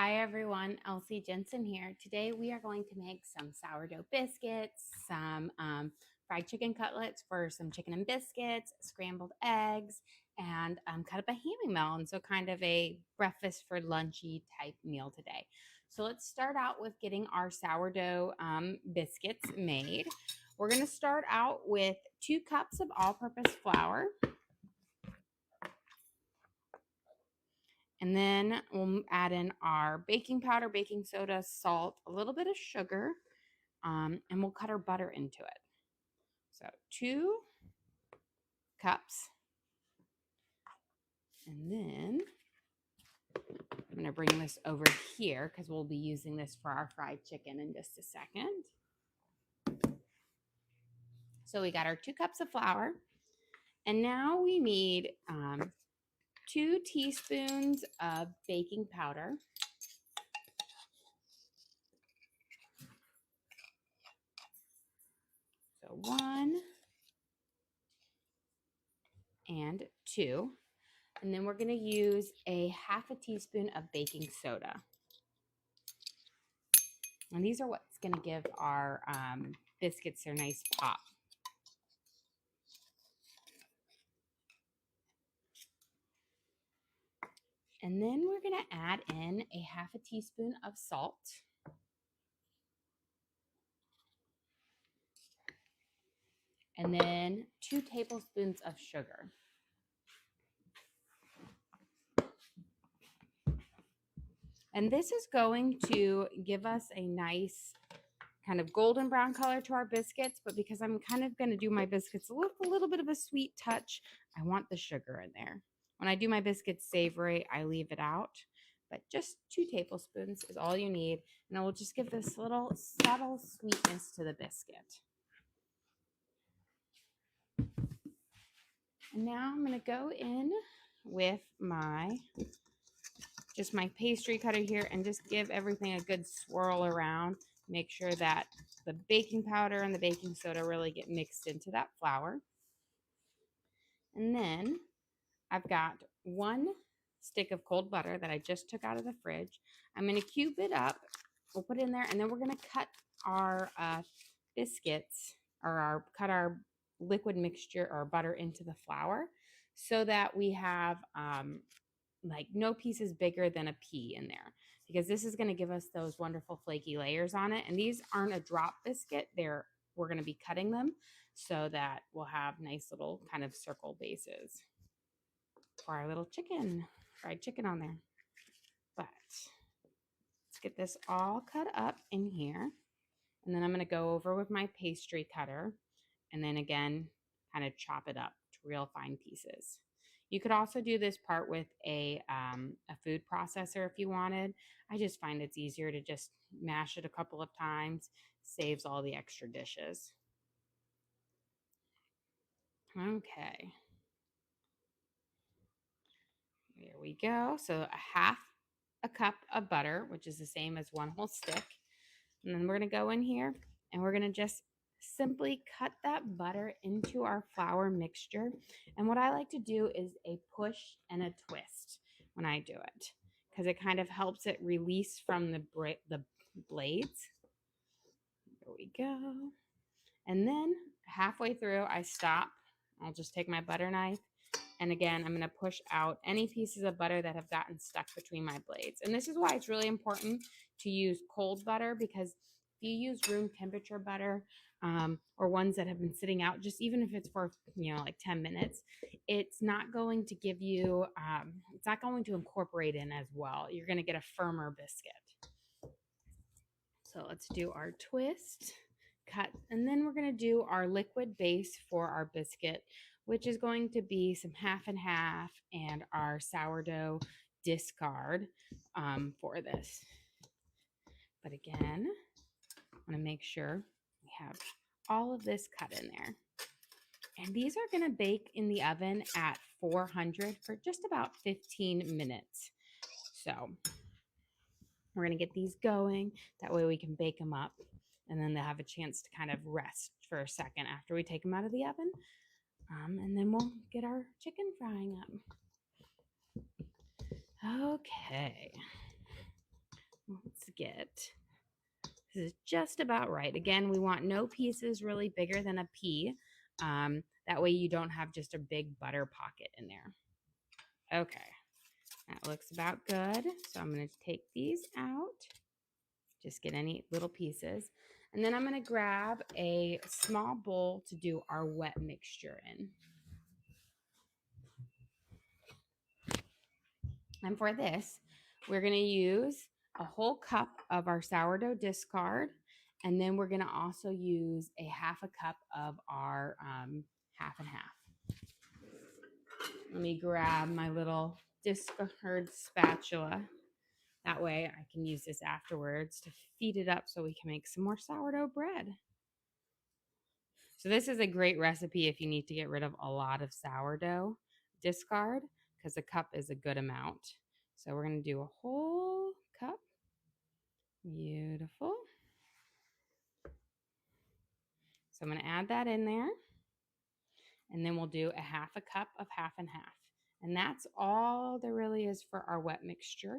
Hi everyone, Elsie Jensen here. Today we are going to make some sourdough biscuits, some fried chicken cutlets for some chicken and biscuits, scrambled eggs, and cut up a hammy melon. So kind of a breakfast for lunchy type meal today. So let's start out with getting our sourdough biscuits made. We're going to start out with 2 cups of all-purpose flour. And then we'll add in our baking powder, baking soda, salt, a little bit of sugar, and we'll cut our butter into it. So 2 cups. And then I'm going to bring this over here because we'll be using this for our fried chicken in just a second. So we got our 2 cups of flour. And now we need 2 teaspoons of baking powder. So 1 and 2. And then we're going to use a half a teaspoon of baking soda. And these are what's going to give our biscuits their nice pop. And then we're going to add in a half a teaspoon of salt. And then 2 tablespoons of sugar. And this is going to give us a nice kind of golden brown color to our biscuits, but because I'm kind of going to do my biscuits with a little bit of a sweet touch, I want the sugar in there. When I do my biscuits savory, I leave it out, but just 2 tablespoons is all you need, and it will just give this little subtle sweetness to the biscuit. And now I'm going to go in with my pastry cutter here and just give everything a good swirl around. Make sure that the baking powder and the baking soda really get mixed into that flour. And then I've got 1 stick of cold butter that I just took out of the fridge. I'm going to cube it up. We'll put it in there, and then we're going to cut our biscuits, or cut our liquid mixture or butter into the flour so that we have like no pieces bigger than a pea in there, because this is going to give us those wonderful flaky layers on it. And these aren't a drop biscuit. We're going to be cutting them so that we'll have nice little kind of circle bases for our little fried chicken on there. But let's get this all cut up in here. And then I'm going to go over with my pastry cutter and then again, kind of chop it up to real fine pieces. You could also do this part with a food processor if you wanted. I just find it's easier to just mash it a couple of times. Saves all the extra dishes. Okay. There we go. So a half a cup of butter, which is the same as 1 whole stick. And then we're going to go in here and we're going to just simply cut that butter into our flour mixture. And what I like to do is a push and a twist when I do it, because it kind of helps it release from the blades. There we go. And then halfway through, I stop. I'll just take my butter knife. And again, I'm going to push out any pieces of butter that have gotten stuck between my blades. And this is why it's really important to use cold butter, because if you use room temperature butter or ones that have been sitting out, just even if it's for, like 10 minutes, it's not going to give you, it's not going to incorporate in as well. You're going to get a firmer biscuit. So let's do our twist, cut, and then we're going to do our liquid base for our biscuit, which is going to be some half and half and our sourdough discard for this. But again, I want to make sure we have all of this cut in there. And these are going to bake in the oven at 400 for just about 15 minutes. So we're going to get these going. That way we can bake them up, and then they'll have a chance to kind of rest for a second after we take them out of the oven. And then we'll get our chicken frying up. Okay. get. This is just about right. Again, we want no pieces really bigger than a pea. That way you don't have just a big butter pocket in there. Okay, that looks about good. So I'm going to take these out. Just get any little pieces. And then I'm going to grab a small bowl to do our wet mixture in. And for this, we're going to use a whole cup of our sourdough discard. And then we're going to also use a half a cup of our half and half. Let me grab my little discard spatula. That way I can use this afterwards to feed it up so we can make some more sourdough bread. So this is a great recipe if you need to get rid of a lot of sourdough discard, because a cup is a good amount. So we're going to do a whole cup. Beautiful. So I'm going to add that in there. And then we'll do a half a cup of half and half. And that's all there really is for our wet mixture.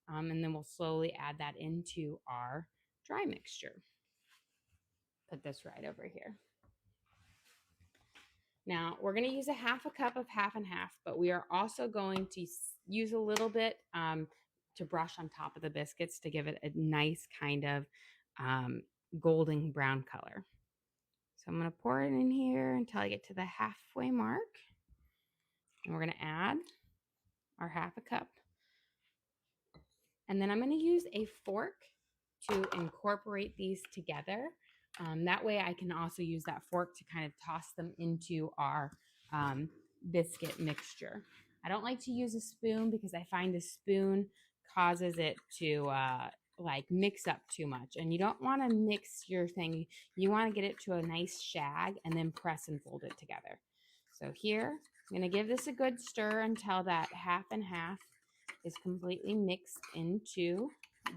And then we'll slowly add that into our dry mixture. Put this right over here. Now, we're going to use a half a cup of half and half, but we are also going to use a little bit to brush on top of the biscuits to give it a nice kind of golden brown color. So I'm going to pour it in here until I get to the halfway mark. And we're going to add our half a cup. And then I'm going to use a fork to incorporate these together. That way I can also use that fork to kind of toss them into our biscuit mixture. I don't like to use a spoon because I find the spoon causes it to like mix up too much. And you don't want to mix your thing. You want to get it to a nice shag and then press and fold it together. So here, I'm going to give this a good stir until that half and half is completely mixed into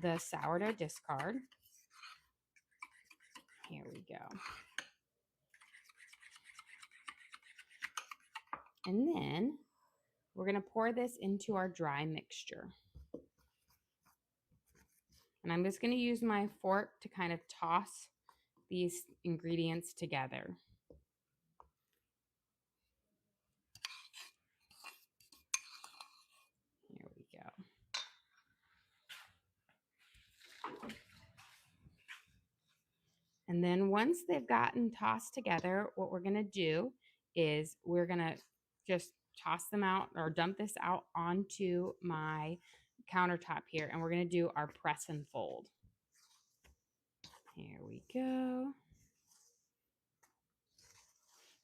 the sourdough discard. Here we go. And then we're going to pour this into our dry mixture. And I'm just going to use my fork to kind of toss these ingredients together. Here we go. And then once they've gotten tossed together, what we're going to do is we're going to just toss them out or dump this out onto my countertop here. And we're going to do our press and fold. Here we go.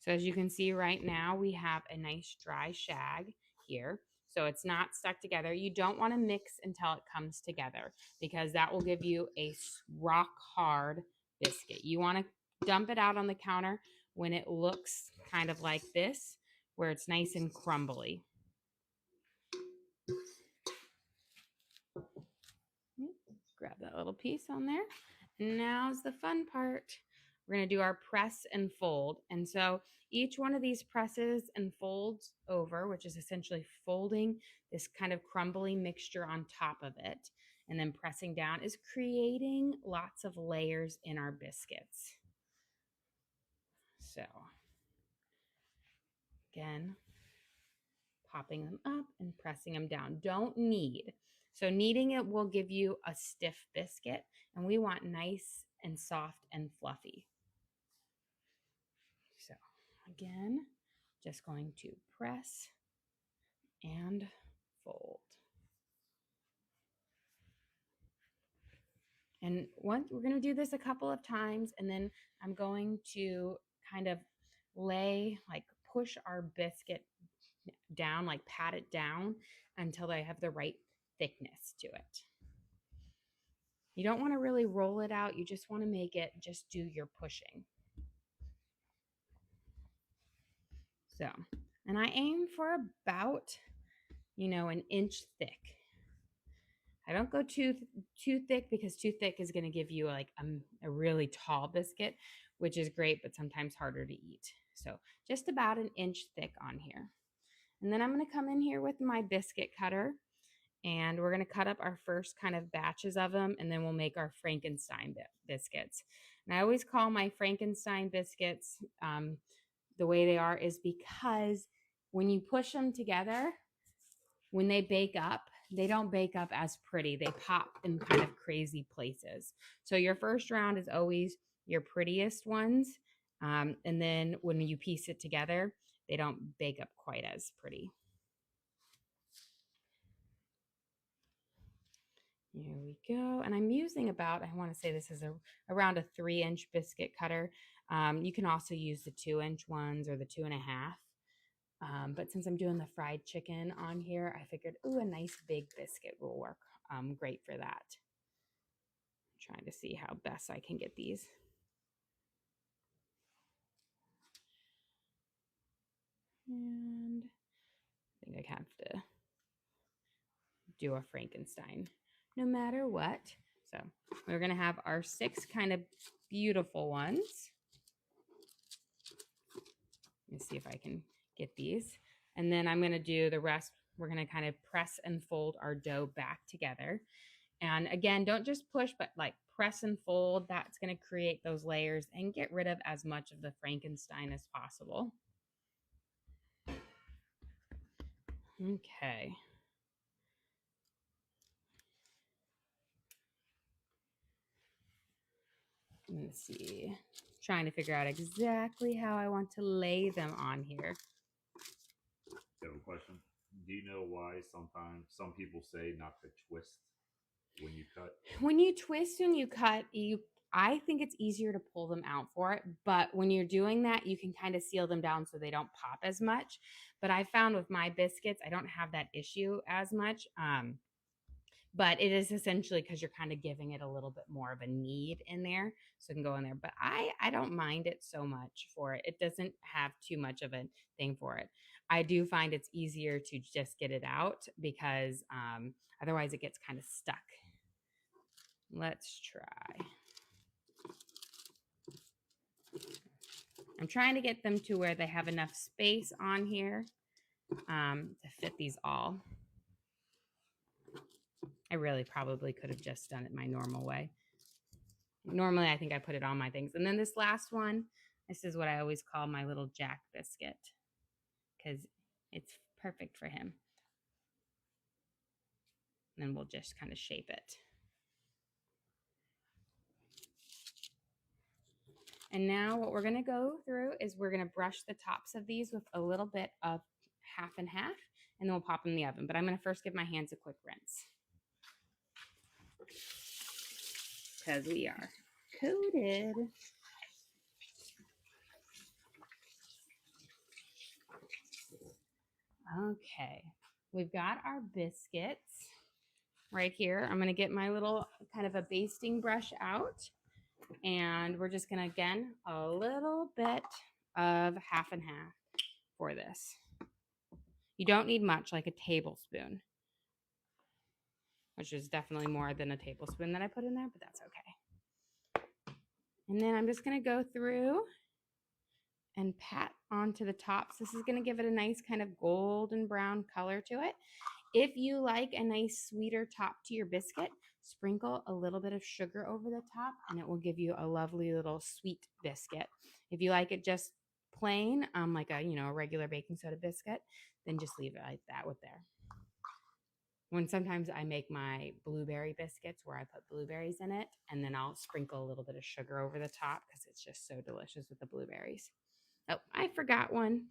So as you can see right now, we have a nice dry shag here. So it's not stuck together. You don't want to mix until it comes together because that will give you a rock hard biscuit. You want to dump it out on the counter when it looks kind of like this, where it's nice and crumbly. Grab that little piece on there. And now's the fun part. We're going to do our press and fold. And so each one of these presses and folds over, which is essentially folding this kind of crumbly mixture on top of it, and then pressing down, is creating lots of layers in our biscuits. So again, popping them up and pressing them down. Don't knead. So kneading it will give you a stiff biscuit, and we want nice and soft and fluffy. So again, just going to press and fold. And once we're going to do this a couple of times, and then I'm going to kind of push our biscuit down, like pat it down until they have the right thickness to it. You don't want to really roll it out. You just want to make it just do your pushing. So, and I aim for about, an inch thick. I don't go too thick because too thick is going to give you like a really tall biscuit, which is great, but sometimes harder to eat. So just about an inch thick on here. And then I'm going to come in here with my biscuit cutter And we're going to cut up our first kind of batches of them, and then we'll make our Frankenstein biscuits. And I always call my Frankenstein biscuits the way they are is because when you push them together, when they bake up, they don't bake up as pretty. They pop in kind of crazy places. So your first round is always your prettiest ones. And then when you piece it together, they don't bake up quite as pretty. Here we go. And I'm using about, I want to say this is around a 3-inch biscuit cutter. You can also use the 2-inch ones or the 2.5. But since I'm doing the fried chicken on here, I figured, ooh, a nice big biscuit will work great for that. I'm trying to see how best I can get these. And I think I have to do a Frankenstein no matter what. So we're going to have our 6 kind of beautiful ones. Let me see if I can get these. And then I'm going to do the rest. We're going to kind of press and fold our dough back together. And again, don't just push, but like press and fold. That's going to create those layers and get rid of as much of the Frankenstein as possible. Okay. Let's see. Trying to figure out exactly how I want to lay them on here. I have a question. Do you know why sometimes some people say not to twist when you cut? When you twist and you cut, I think it's easier to pull them out for it. But when you're doing that, you can kind of seal them down so they don't pop as much. But I found with my biscuits, I don't have that issue as much. But it is essentially because you're kind of giving it a little bit more of a knead in there, so it can go in there. But I don't mind it so much for it. It doesn't have too much of a thing for it. I do find it's easier to just get it out because otherwise it gets kind of stuck. Let's try. I'm trying to get them to where they have enough space on here to fit these all. I really probably could have just done it my normal way. Normally, I think I put it on my things. And then this last one, this is what I always call my little Jack biscuit because it's perfect for him. And then we'll just kind of shape it. And now what we're going to go through is we're going to brush the tops of these with a little bit of half and half, and then we'll pop them in the oven. But I'm going to first give my hands a quick rinse because we are coated. Okay, we've got our biscuits right here. I'm going to get my little kind of a basting brush out, and we're just going to, again, a little bit of half and half for this. You don't need much, like a tablespoon, which is definitely more than a tablespoon that I put in there, but that's okay. And then I'm just going to go through and pat onto the tops. This is going to give it a nice kind of golden brown color to it. If you like a nice sweeter top to your biscuit, sprinkle a little bit of sugar over the top and it will give you a lovely little sweet biscuit. If you like it just plain, like a regular baking soda biscuit, then just leave it like that with there. When sometimes I make my blueberry biscuits where I put blueberries in it, and then I'll sprinkle a little bit of sugar over the top because it's just so delicious with the blueberries. Oh, I forgot one.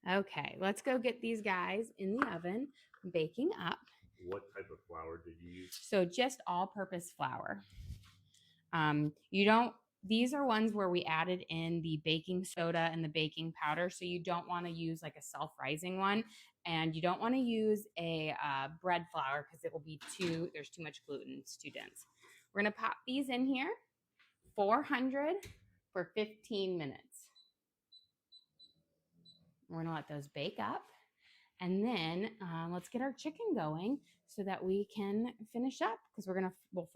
Okay, let's go get these guys in the oven, baking up. What type of flour did you use? So just all-purpose flour. These are ones where we added in the baking soda and the baking powder. So you don't want to use like a self-rising one, and you don't want to use a bread flour because it will be there's too much gluten. It's too dense. We're going to pop these in here, 400 for 15 minutes. We're going to let those bake up. And then let's get our chicken going so that we can finish up because we'll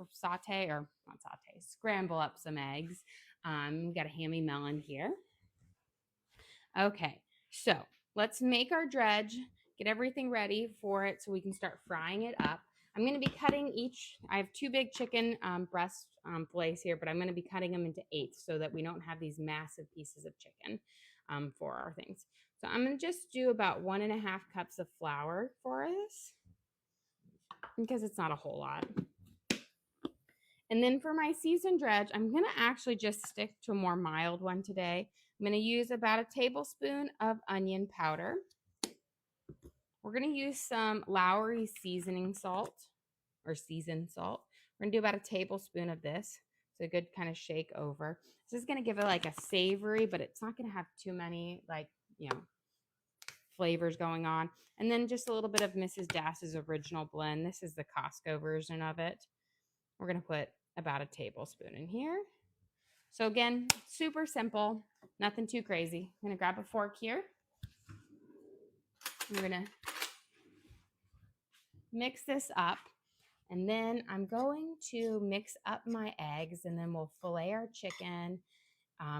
scramble up some eggs. We got a hammy melon here. Okay, so let's make our dredge. get everything ready for it so we can start frying it up. I'm going to be cutting each, I have 2 big chicken breast fillets here, but I'm going to be cutting them into eighths so that we don't have these massive pieces of chicken for our things. So I'm going to just do about 1.5 cups of flour for this because it's not a whole lot. And then for my seasoned dredge, I'm going to actually just stick to a more mild one today. I'm going to use about a tablespoon of onion powder. We're going to use some Lowry seasoning salt or seasoned salt. We're going to do about a tablespoon of this. So a good kind of shake over. This is going to give it like a savory, but it's not going to have too many flavors going on. And then just a little bit of Mrs. Dass's original blend. This is the Costco version of it. We're going to put about a tablespoon in here. So again, super simple, nothing too crazy. I'm going to grab a fork here. I'm going to mix this up. And then I'm going to mix up my eggs, and then we'll fillet our chicken.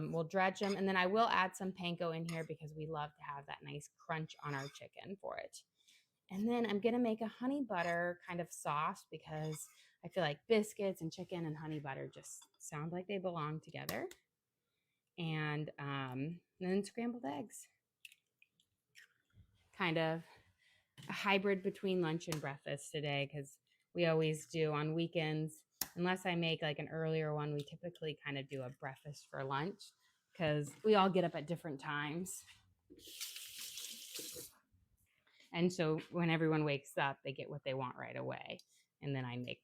We'll dredge them, and then I will add some panko in here because we love to have that nice crunch on our chicken for it. And then I'm going to make a honey butter kind of sauce because I feel like biscuits and chicken and honey butter just sound like they belong together. And then scrambled eggs. Kind of a hybrid between lunch and breakfast today because we always do on weekends. Unless I make like an earlier one, we typically kind of do a breakfast for lunch because we all get up at different times. And so when everyone wakes up, they get what they want right away. And then I make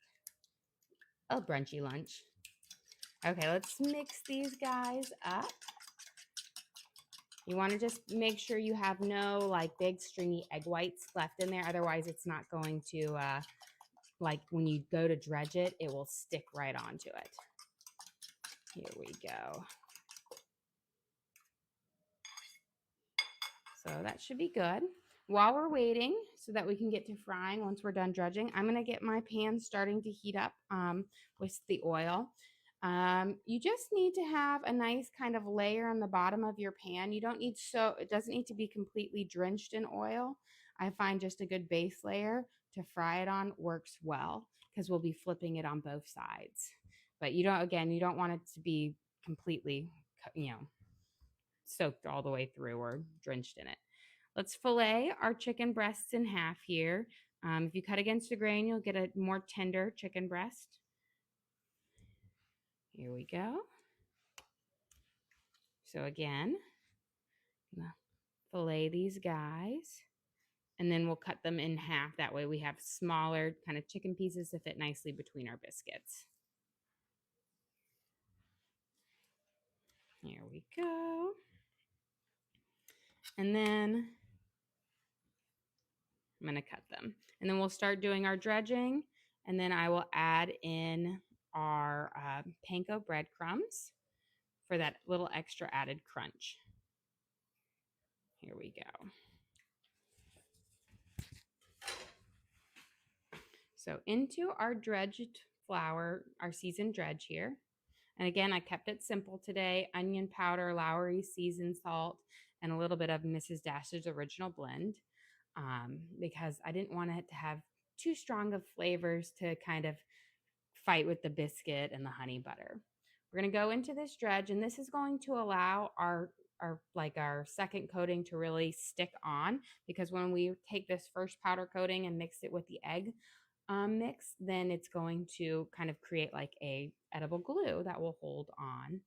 a brunchy lunch. Okay, let's mix these guys up. You want to just make sure you have no like big stringy egg whites left in there. Otherwise, it's not going to, like when you go to dredge it, it will stick right onto it. Here we go. So that should be good. While we're waiting so that we can get to frying once we're done dredging, I'm going to get my pan starting to heat up with the oil. You just need to have a nice kind of layer on the bottom of your pan. You don't need it doesn't need to be completely drenched in oil. I find just a good base layer to fry it on works well because we'll be flipping it on both sides. But you don't want it to be completely, soaked all the way through or drenched in it. Let's fillet our chicken breasts in half here. If you cut against the grain, you'll get a more tender chicken breast. Here we go. So again, fillet these guys, and then we'll cut them in half. That way we have smaller kind of chicken pieces to fit nicely between our biscuits. Here we go. And then I'm going to cut them. And then we'll start doing our dredging. And then I will add in our panko breadcrumbs for that little extra added crunch. Here we go. So into our dredged flour, our seasoned dredge here. And again, I kept it simple today. Onion powder, Lowry seasoned salt, and a little bit of Mrs. Dash's original blend because I didn't want it to have too strong of flavors to kind of fight with the biscuit and the honey butter. We're going to go into this dredge, and this is going to allow our second coating to really stick on, because when we take this first powder coating and mix it with the egg mix, then it's going to kind of create like a edible glue that will hold on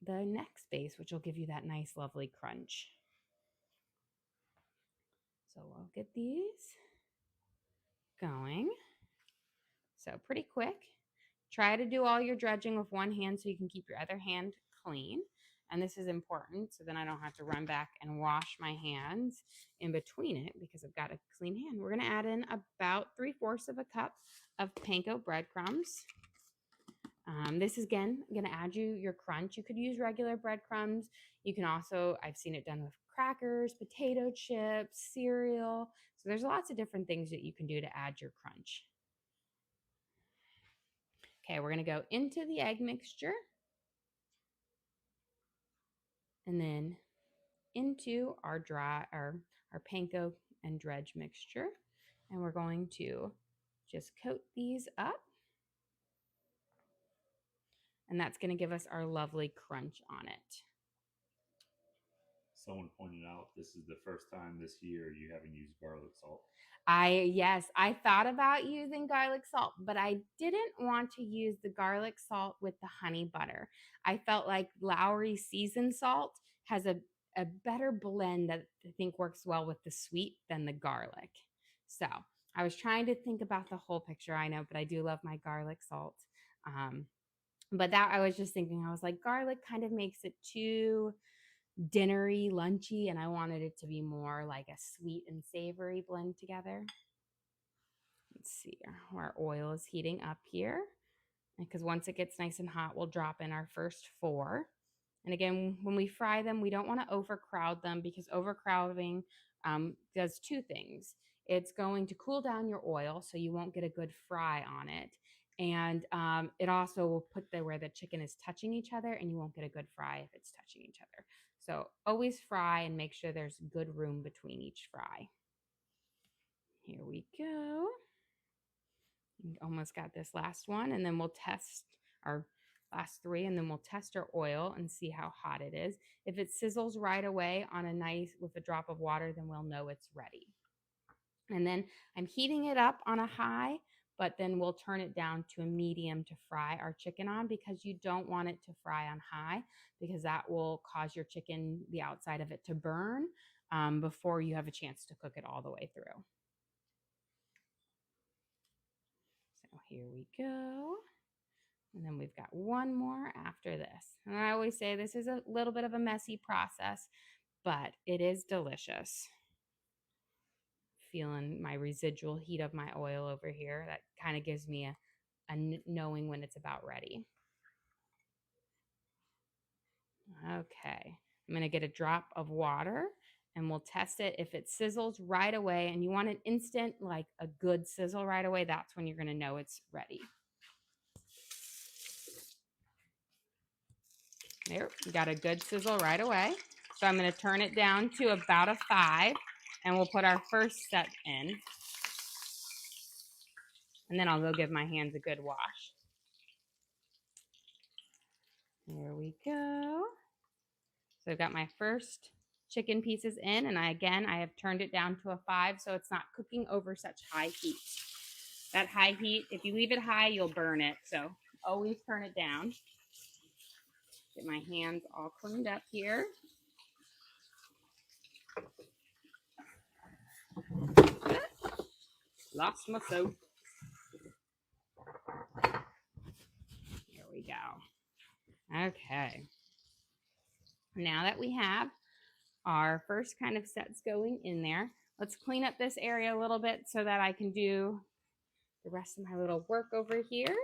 the next base, which will give you that nice lovely crunch. So we'll get these going. So pretty quick. Try to do all your dredging with one hand so you can keep your other hand clean. And this is important so then I don't have to run back and wash my hands in between it because I've got a clean hand. We're going to add in about 3/4 of a cup of panko breadcrumbs. This is, again, going to add you your crunch. You could use regular breadcrumbs. You can also, I've seen it done with crackers, potato chips, cereal. So there's lots of different things that you can do to add your crunch. Okay, we're going to go into the egg mixture and then into our panko and dredge mixture. And we're going to just coat these up. And that's going to give us our lovely crunch on it. Someone pointed out this is the first time this year you haven't used garlic salt. Yes, I thought about using garlic salt, but I didn't want to use the garlic salt with the honey butter. I felt like Lowry seasoned salt has a better blend that I think works well with the sweet than the garlic. So I was trying to think about the whole picture. I know, but I do love my garlic salt. But that I was just thinking, I was like, garlic kind of makes it too dinnery, lunchy, and I wanted it to be more like a sweet and savory blend together. Let's see, our oil is heating up here, because once it gets nice and hot, we'll drop in our first 4. And again, when we fry them, we don't want to overcrowd them, because overcrowding does 2 things. It's going to cool down your oil, so you won't get a good fry on it. And it also will put where the chicken is touching each other, and you won't get a good fry if it's touching each other. So always fry and make sure there's good room between each fry. Here we go. Almost got this last one, and then we'll test our last 3, and then we'll test our oil and see how hot it is. If it sizzles right away on a nice with a drop of water, then we'll know it's ready. And then I'm heating it up on a high, but then we'll turn it down to a medium to fry our chicken on, because you don't want it to fry on high, because that will cause your chicken, the outside of it, to burn before you have a chance to cook it all the way through. So here we go. And then we've got one more after this. And I always say this is a little bit of a messy process, but it is delicious. Feeling my residual heat of my oil over here. That kind of gives me a knowing when it's about ready. Okay, I'm going to get a drop of water and we'll test it. If it sizzles right away and you want an instant, like a good sizzle right away, that's when you're going to know it's ready. There, we got a good sizzle right away. So I'm going to turn it down to about a 5, and we'll put our first set in. And then I'll go give my hands a good wash. There we go. So I've got my first chicken pieces in, and I have turned it down to a 5, so it's not cooking over such high heat. That high heat, if you leave it high, you'll burn it. So always turn it down. Get my hands all cleaned up here. Lost my soap. Here we go. Okay. Now that we have our first kind of sets going in there, let's clean up this area a little bit so that I can do the rest of my little work over here.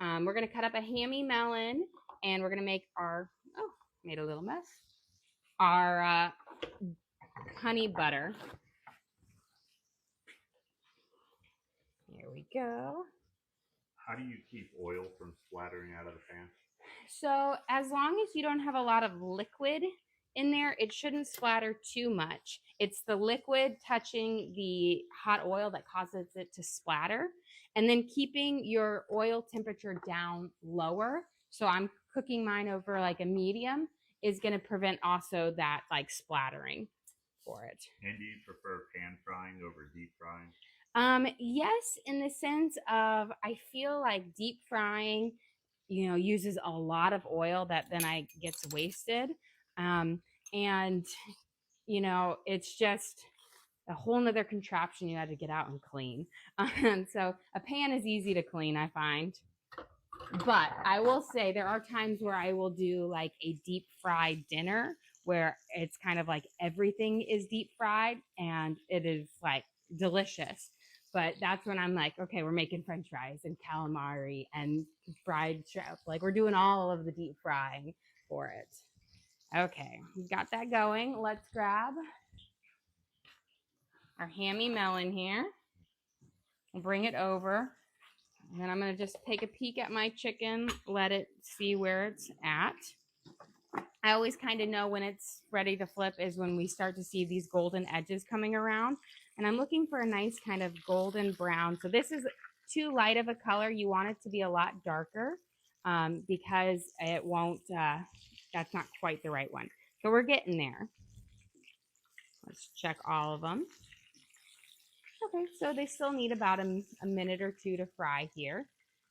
We're going to cut up a hammy melon, and we're going to make our, made a little mess, our honey butter. Here we go. How do you keep oil from splattering out of the pan? So as long as you don't have a lot of liquid in there, it shouldn't splatter too much. It's the liquid touching the hot oil that causes it to splatter. And then keeping your oil temperature down lower. So I'm cooking mine over like a medium, is going to prevent also that like splattering for it. And do you prefer pan frying over deep frying? Yes, in the sense of I feel like deep frying, uses a lot of oil that then gets wasted. And, it's just a whole nother contraption you had to get out and clean. And so a pan is easy to clean, I find. But I will say there are times where I will do like a deep fried dinner where it's kind of like everything is deep fried and it is like delicious. But that's when I'm like, okay, we're making French fries and calamari and fried shrimp. Like we're doing all of the deep frying for it. Okay, we got that going. Let's grab our hammy melon here. We'll bring it over. And then I'm going to just take a peek at my chicken, let it see where it's at. I always kind of know when it's ready to flip is when we start to see these golden edges coming around. And I'm looking for a nice kind of golden brown. So this is too light of a color. You want it to be a lot darker because it won't, that's not quite the right one. So we're getting there. Let's check all of them. Okay, so they still need about a minute or two to fry here.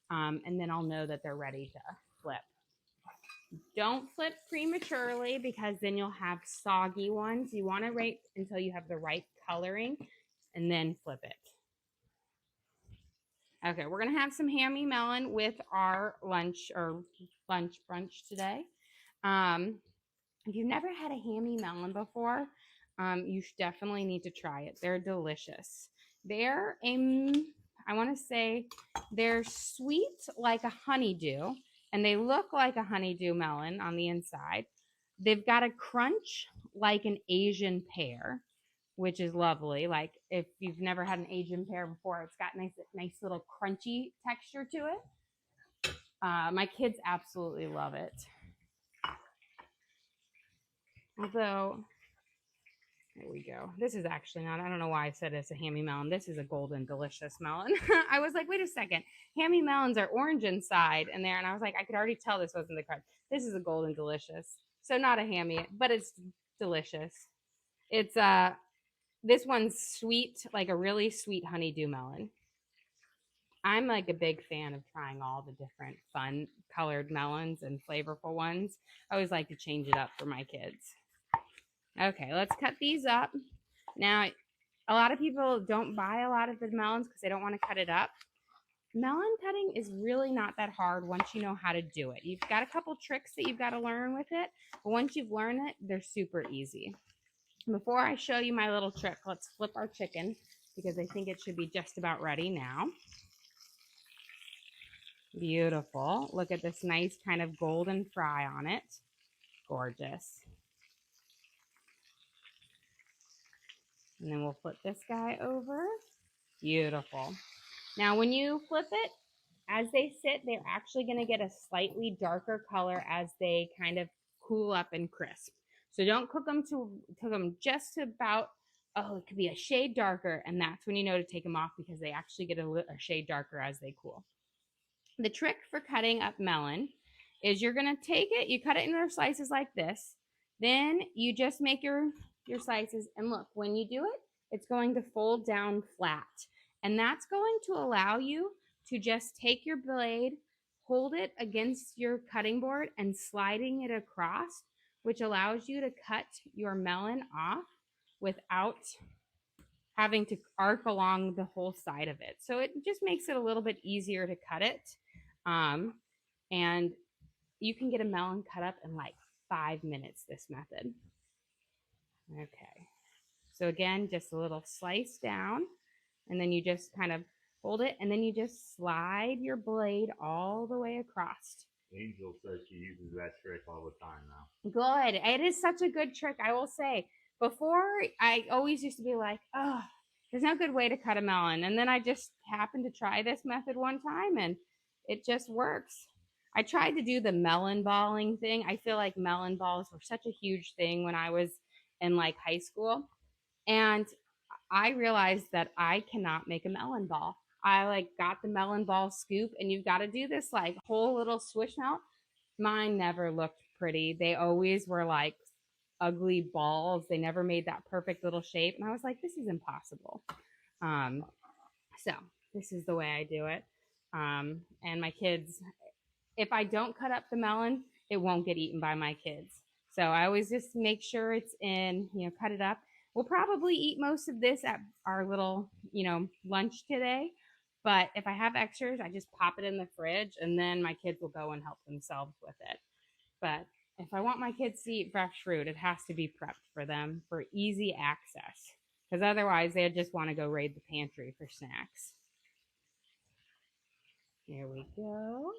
And then I'll know that they're ready to flip. Don't flip prematurely because then you'll have soggy ones. You want to wait until you have the right coloring and then flip it. Okay, we're going to have some hammy melon with our lunch or lunch brunch today. If you've never had a hammy melon before, you definitely need to try it. They're delicious. They're, I want to say, they're sweet like a honeydew, and they look like a honeydew melon on the inside. They've got a crunch like an Asian pear, which is lovely. Like if you've never had an Asian pear before, it's got nice little crunchy texture to it. My kids absolutely love it. Although, there we go. This is actually not, I don't know why I said it's a hammy melon. This is a golden delicious melon. I was like, wait a second. Hammy melons are orange inside and there. And I was like, I could already tell this wasn't the correct. This is a golden delicious. So not a hammy, but it's delicious. It's this one's sweet, like a really sweet honeydew melon. I'm like a big fan of trying all the different fun colored melons and flavorful ones. I always like to change it up for my kids. Okay, let's cut these up. Now, a lot of people don't buy a lot of the melons because they don't want to cut it up. Melon cutting is really not that hard once you know how to do it. You've got a couple tricks that you've got to learn with it, but once you've learned it, they're super easy. Before I show you my little trick, let's flip our chicken because I think it should be just about ready now. Beautiful. Look at this nice kind of golden fry on it. Gorgeous. And then we'll flip this guy over. Beautiful. Now, when you flip it, as they sit, they're actually going to get a slightly darker color as they kind of cool up and crisp. So don't cook them just about, oh, it could be a shade darker. And that's when you know to take them off because they actually get a shade darker as they cool. The trick for cutting up melon is you're going to take it, you cut it into slices like this. Then you just make your slices. And look, when you do it, it's going to fold down flat. And that's going to allow you to just take your blade, hold it against your cutting board and sliding it across, which allows you to cut your melon off without having to arc along the whole side of it. So it just makes it a little bit easier to cut it. And you can get a melon cut up in like 5 minutes, this method. Okay. So again, just a little slice down, and then you just kind of hold it, and then you just slide your blade all the way across. Angel says she uses that trick all the time now. Good. It is such a good trick, I will say. Before, I always used to be like, oh, there's no good way to cut a melon. And then I just happened to try this method one time, and it just works. I tried to do the melon balling thing. I feel like melon balls were such a huge thing when I was in like high school. And I realized that I cannot make a melon ball. I like got the melon ball scoop, and you've got to do this like whole little swish melt. Mine never looked pretty. They always were like ugly balls. They never made that perfect little shape. And I was like, this is impossible. So this is the way I do it. And my kids, if I don't cut up the melon, it won't get eaten by my kids. So I always just make sure it's in, cut it up. We'll probably eat most of this at our little, lunch today. But if I have extras, I just pop it in the fridge, and then my kids will go and help themselves with it. But if I want my kids to eat fresh fruit, it has to be prepped for them for easy access, because otherwise they just want to go raid the pantry for snacks. Here we go.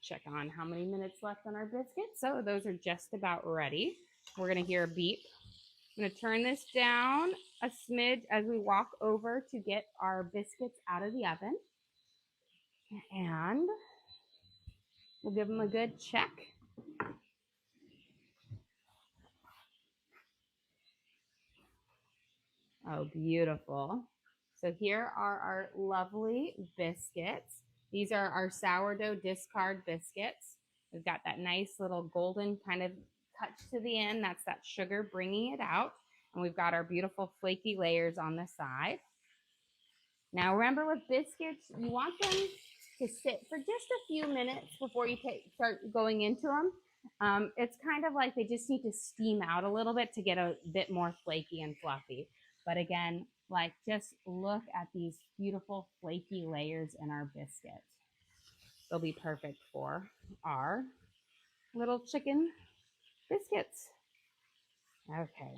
Check on how many minutes left on our biscuits. So those are just about ready. We're going to hear a beep. I'm going to turn this down a smidge as we walk over to get our biscuits out of the oven. And we'll give them a good check. Oh, beautiful. So here are our lovely biscuits. These are our sourdough discard biscuits. We've got that nice little golden kind of touch to the end. That's that sugar bringing it out. And we've got our beautiful flaky layers on the side. Now remember with biscuits, you want them to sit for just a few minutes before you start going into them. It's kind of like they just need to steam out a little bit to get a bit more flaky and fluffy. But again, like just look at these beautiful flaky layers in our biscuit. They'll be perfect for our little chicken biscuits. Okay.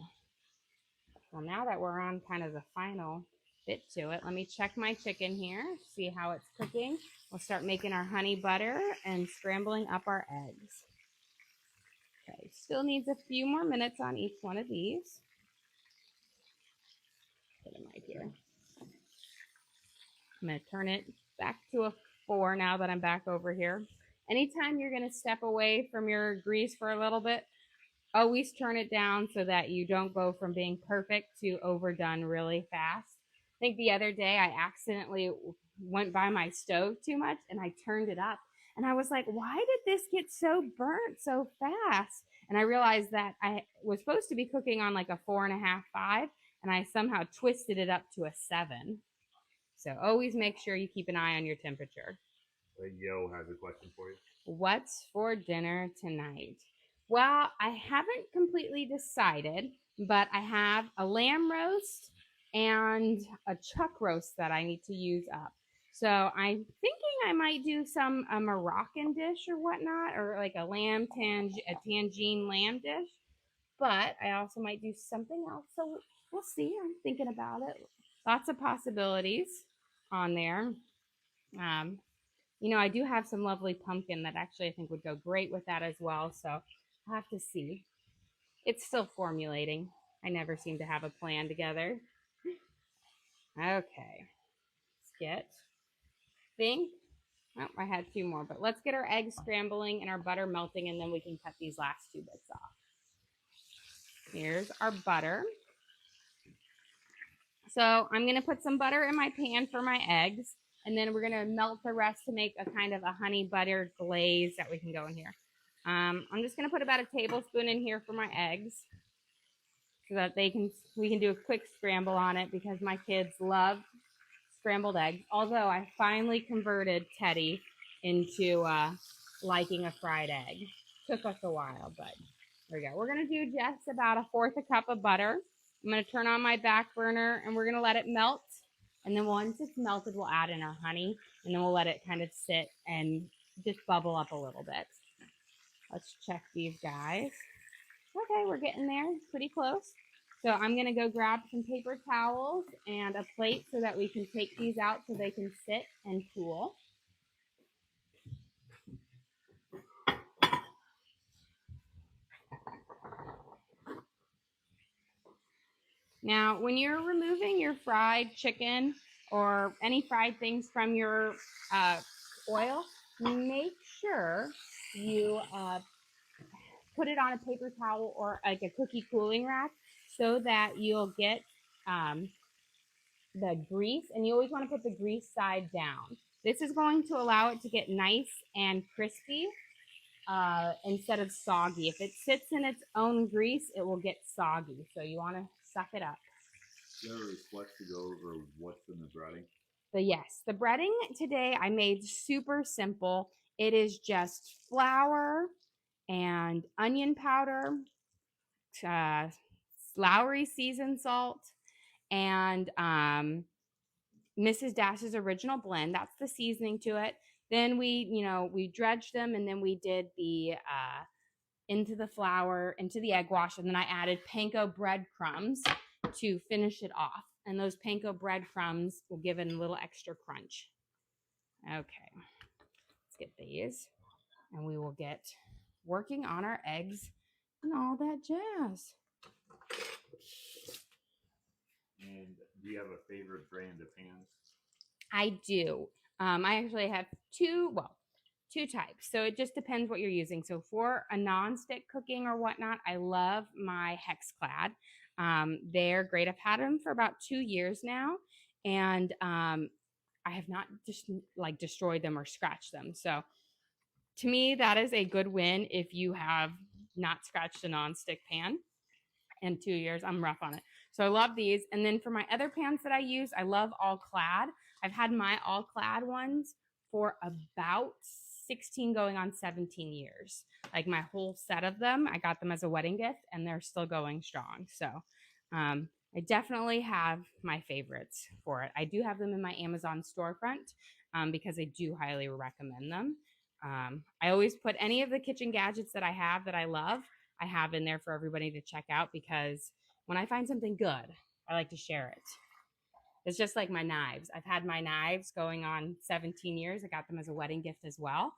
Well, now that we're on kind of the final bit to it, let me check my chicken here, see how it's cooking. We'll start making our honey butter and scrambling up our eggs. Okay, still needs a few more minutes on each one of these. Put them right here. I'm going to turn it back to a 4 now that I'm back over here. Anytime you're going to step away from your grease for a little bit, always turn it down so that you don't go from being perfect to overdone really fast. I think the other day I accidentally went by my stove too much and I turned it up. And I was like, why did this get so burnt so fast? And I realized that I was supposed to be cooking on like a 4.5, 5, and I somehow twisted it up to a 7. So always make sure you keep an eye on your temperature. Yo has a question for you. What's for dinner tonight? Well, I haven't completely decided, but I have a lamb roast and a chuck roast that I need to use up. So I'm thinking I might do a Moroccan dish or whatnot, or like a tangine lamb dish. But I also might do something else. So we'll see. I'm thinking about it. Lots of possibilities on there. I do have some lovely pumpkin that actually I think would go great with that as well. So I'll have to see. It's still formulating. I never seem to have a plan together. Okay. Let's get. I had 2 more, but let's get our eggs scrambling and our butter melting, and then we can cut these last 2 bits off. Here's our butter. So I'm going to put some butter in my pan for my eggs, and then we're going to melt the rest to make a kind of a honey butter glaze that we can go in here. I'm just going to put about a tablespoon in here for my eggs so that we can do a quick scramble on it because my kids love scrambled eggs. Although I finally converted Teddy into liking a fried egg. Took us a while, but there we go. We're going to do just about 1/4 cup of butter. I'm going to turn on my back burner and we're going to let it melt. And then once it's melted, we'll add in our honey and then we'll let it kind of sit and just bubble up a little bit. Let's check these guys. Okay, we're getting there, pretty close. So I'm going to go grab some paper towels and a plate so that we can take these out so they can sit and cool. Now, when you're removing your fried chicken or any fried things from your oil, make sure you put it on a paper towel or like a cookie cooling rack so that you'll get the grease, and you always want to put the grease side down. This is going to allow it to get nice and crispy instead of soggy. If it sits in its own grease, it will get soggy. So you want to suck it up. Do you have a request to go over what's in the breading? But yes, the breading today I made super simple. It is just flour and onion powder, Lowry seasoned salt, and Mrs. Dash's original blend. That's the seasoning to it. Then we dredged them, and then we did the into the flour, into the egg wash, and then I added panko breadcrumbs to finish it off. And those panko breadcrumbs will give it a little extra crunch. Okay, let's get these, and we will get working on our eggs and all that jazz. And do you have a favorite brand of pans? I do. I actually have two types. So it just depends what you're using. So for a non-stick cooking or whatnot, I love my HexClad. They're great. I've had them for about 2 years now, and I have not just like destroyed them or scratched them. So to me, that is a good win if you have not scratched a nonstick pan in 2 years. I'm rough on it. So I love these. And then for my other pans that I use, I love all clad. I've had my all clad ones for about 16 going on 17 years. Like my whole set of them, I got them as a wedding gift and they're still going strong. So I definitely have my favorites for it. I do have them in my Amazon storefront because I do highly recommend them. I always put any of the kitchen gadgets that I have that I love, I have in there for everybody to check out because when I find something good, I like to share it. It's just like my knives. I've had my knives going on 17 years. I got them as a wedding gift as well.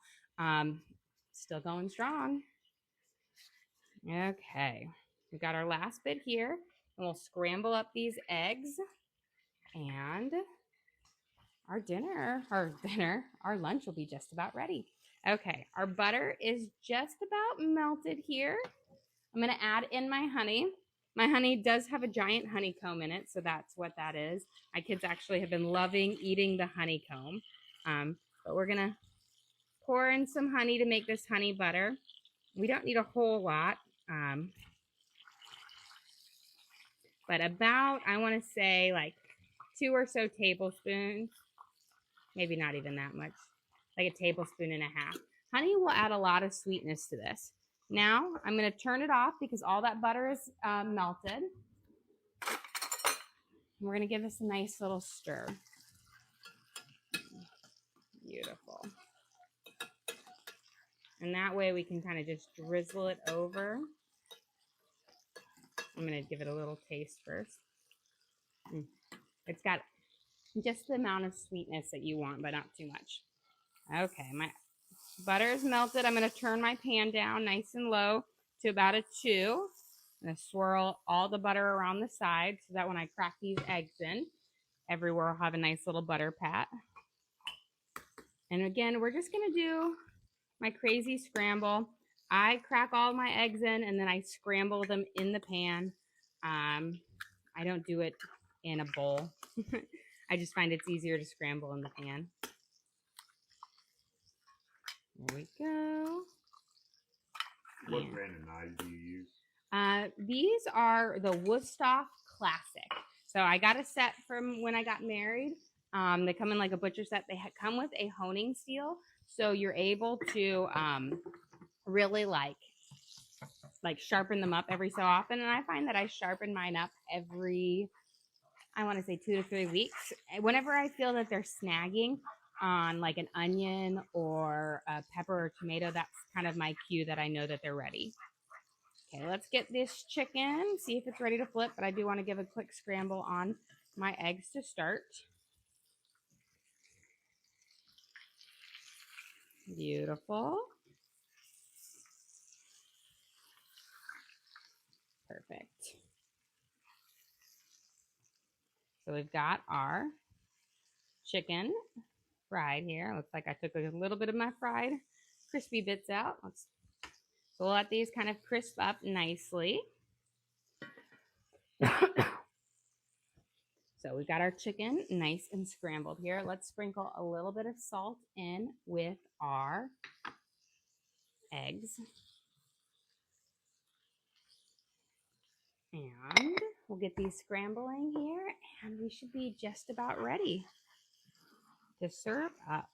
Still going strong. Okay, we got our last bit here, and we'll scramble up these eggs and our lunch will be just about ready. Okay, our butter is just about melted here. I'm going to add in my honey. My honey does have a giant honeycomb in it, so that's what that is. My kids actually have been loving eating the honeycomb. But we're going to pour in some honey to make this honey butter. We don't need a whole lot, but about, I want to say like 2 or so tablespoons, maybe not even that much, like a tablespoon and a half. Honey will add a lot of sweetness to this. Now I'm going to turn it off because all that butter is melted. We're going to give this a nice little stir. Beautiful. And that way we can kind of just drizzle it over. I'm going to give it a little taste first. It's got just the amount of sweetness that you want, but not too much. Okay, my butter is melted. I'm going to turn my pan down nice and low to about a 2. I'm going to swirl all the butter around the side so that when I crack these eggs in, everywhere will have a nice little butter pat. And again, we're just going to do my crazy scramble. I crack all my eggs in and then I scramble them in the pan. I don't do it in a bowl. I just find it's easier to scramble in the pan. There we go. What brand of knives do you use? These are the Woodstock Classic. So I got a set from when I got married. They come in like a butcher set. They come with a honing steel, so you're able to really like sharpen them up every so often. And I find that I sharpen mine up every, I want to say 2 to 3 weeks. Whenever I feel that they're snagging on like an onion or a pepper or tomato, that's kind of my cue that I know that they're ready. Okay, let's get this chicken, see if it's ready to flip, but I do want to give a quick scramble on my eggs to start. Beautiful. Perfect. So we've got our chicken fried here. Looks like I took a little bit of my fried crispy bits out. So we'll let these kind of crisp up nicely. So we've got our chicken nice and scrambled here. Let's sprinkle a little bit of salt in with our eggs. And we'll get these scrambling here and we should be just about ready to serve up.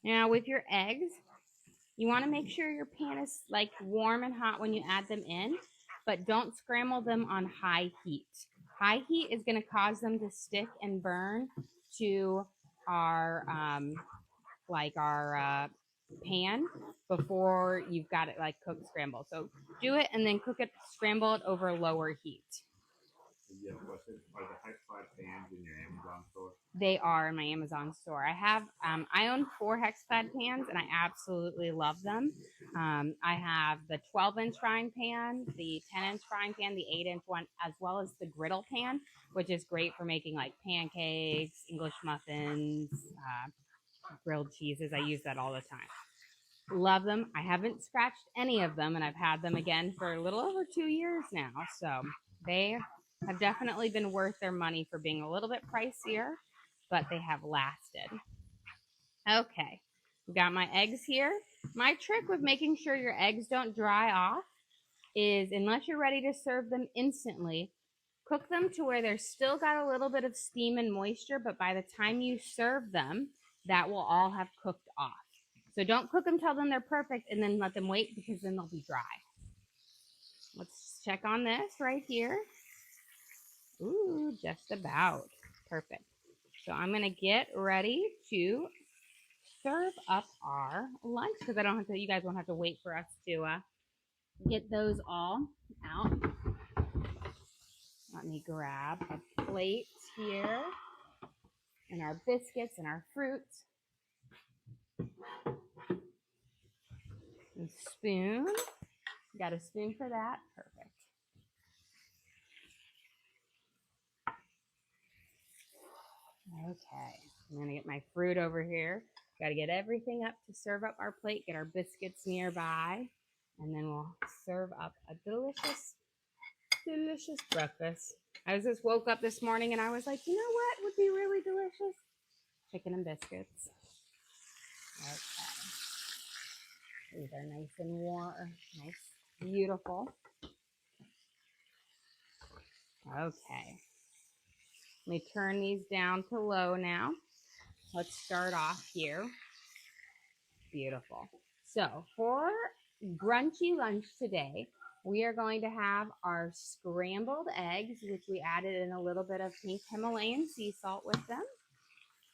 Now with your eggs, you want to make sure your pan is like warm and hot when you add them in, but don't scramble them on high heat. High heat is going to cause them to stick and burn to our pan before you've got it like cooked scrambled. So do it and then cook it, scramble it over lower heat. Yeah, are the Hexpod pans in your Amazon store? They are in my Amazon store. I own 4 Hexpad pans and I absolutely love them. I have the 12-inch frying pan, the 10-inch frying pan, the 8-inch one, as well as the griddle pan, which is great for making like pancakes, English muffins, grilled cheeses. I use that all the time. Love them. I haven't scratched any of them, and I've had them again for a little over 2 years now. So they have definitely been worth their money for being a little bit pricier, but they have lasted. Okay, got my eggs here. My trick with making sure your eggs don't dry off is, unless you're ready to serve them instantly, cook them to where they're still got a little bit of steam and moisture, but by the time you serve them, that will all have cooked off. So don't cook them till then they're perfect and then let them wait, because then they'll be dry. Let's check on this right here. Ooh, just about perfect. So I'm gonna get ready to serve up our lunch, because I don't have to. You guys won't have to wait for us to get those all out. Let me grab a plate here, and our biscuits and our fruits. And spoon. Got a spoon for that. Perfect. Okay. I'm going to get my fruit over here. Got to get everything up to serve up our plate. Get our biscuits nearby. And then we'll serve up a delicious, delicious breakfast. I just woke up this morning and I was like, you know what would be really delicious? Chicken and biscuits. Okay. These are nice and warm. Nice. Beautiful. Okay. Let me turn these down to low now. Let's start off here. Beautiful. So for brunchy lunch today, we are going to have our scrambled eggs, which we added in a little bit of pink Himalayan sea salt with them.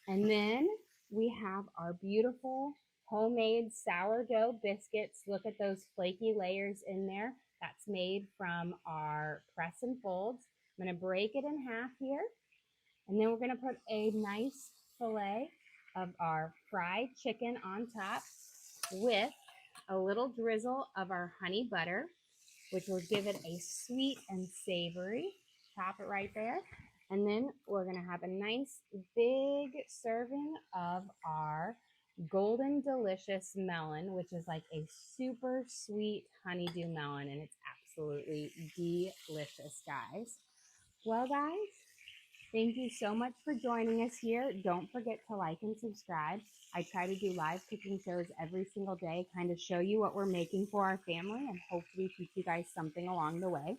And then we have our beautiful homemade sourdough biscuits. Look at those flaky layers in there. That's made from our press and folds. I'm going to break it in half here. And then we're going to put a nice fillet of our fried chicken on top with a little drizzle of our honey butter, which will give it a sweet and savory. Top it right there. And then we're going to have a nice big serving of our golden delicious melon, which is like a super sweet honeydew melon, and it's absolutely delicious, guys. Well, guys, thank you so much for joining us here. Don't forget to like and subscribe. I try to do live cooking shows every single day, kind of show you what we're making for our family and hopefully teach you guys something along the way.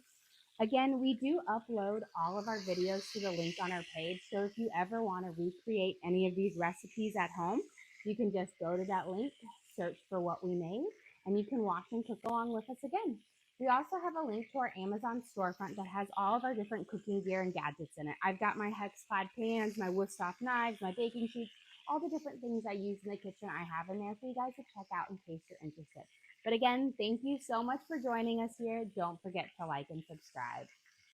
Again, we do upload all of our videos to the link on our page. So if you ever want to recreate any of these recipes at home, you can just go to that link, search for what we made, and you can watch and cook along with us again. We also have a link to our Amazon storefront that has all of our different cooking gear and gadgets in it. I've got my hex plaid pans, my Wusthof knives, my baking sheets, all the different things I use in the kitchen I have in there for you guys to check out in case you're interested. But again, thank you so much for joining us here. Don't forget to like and subscribe.